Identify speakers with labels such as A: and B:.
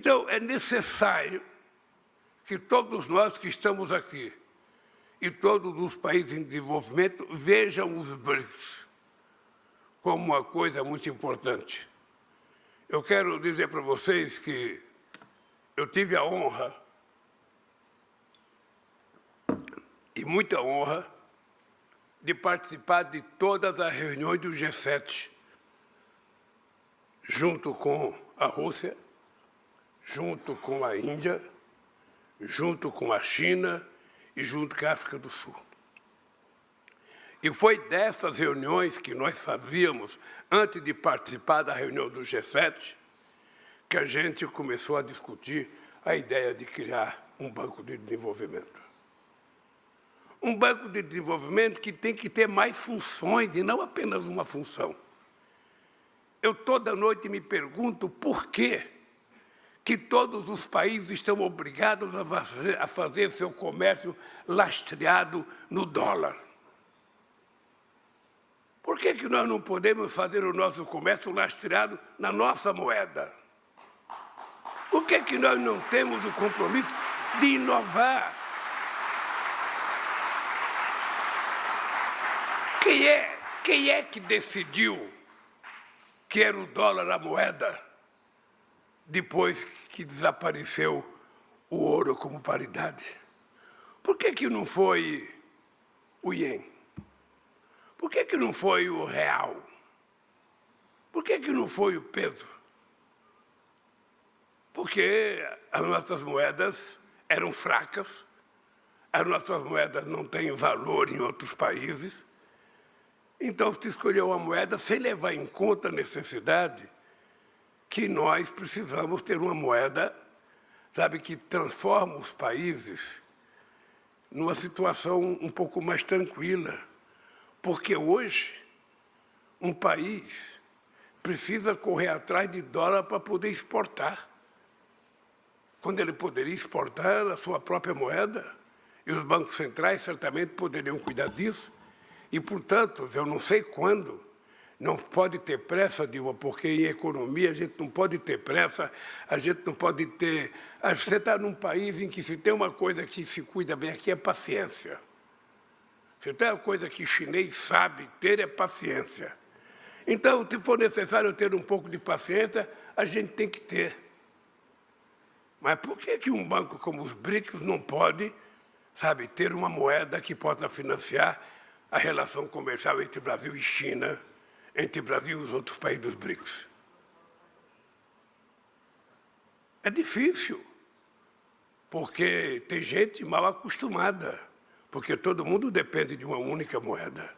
A: Então, é necessário que todos nós que estamos aqui e todos os países em desenvolvimento vejam os BRICS como uma coisa muito importante. Eu quero dizer para vocês que eu tive a honra, e muita honra, de participar de todas as reuniões do G7, junto com a Rússia, junto com a Índia, junto com a China e junto com a África do Sul. E foi dessas reuniões que nós fazíamos, antes de participar da reunião do G7, que a gente começou a discutir a ideia de criar um banco de desenvolvimento. Um banco de desenvolvimento que tem que ter mais funções e não apenas uma função. Eu toda noite me pergunto por que todos os países estão obrigados a fazer seu comércio lastreado no dólar. Por que nós não podemos fazer o nosso comércio lastreado na nossa moeda? Por que nós não temos o compromisso de inovar? Quem é que decidiu que era o dólar a moeda depois que desapareceu o ouro como paridade? Por que não foi o ien? Por que não foi o real? Por que não foi o peso? Porque as nossas moedas eram fracas, as nossas moedas não têm valor em outros países. Então, se escolheu uma moeda sem levar em conta a necessidade que nós precisamos ter uma moeda, sabe, que transforma os países numa situação um pouco mais tranquila. Porque hoje, um país precisa correr atrás de dólar para poder exportar, quando ele poderia exportar a sua própria moeda, e os bancos centrais certamente poderiam cuidar disso. E, portanto, eu não sei quando, não pode ter pressa, Dilma, porque em economia a gente não pode ter pressa, a gente não pode ter... Você está num país em que se tem uma coisa que se cuida bem aqui é paciência. Se tem uma coisa que o chinês sabe ter é paciência. Então, se for necessário ter um pouco de paciência, a gente tem que ter. Mas por que um banco como os BRICS não pode, sabe, ter uma moeda que possa financiar a relação comercial entre Brasil e China, entre Brasil e os outros países dos BRICS? É difícil, porque tem gente mal acostumada, porque todo mundo depende de uma única moeda.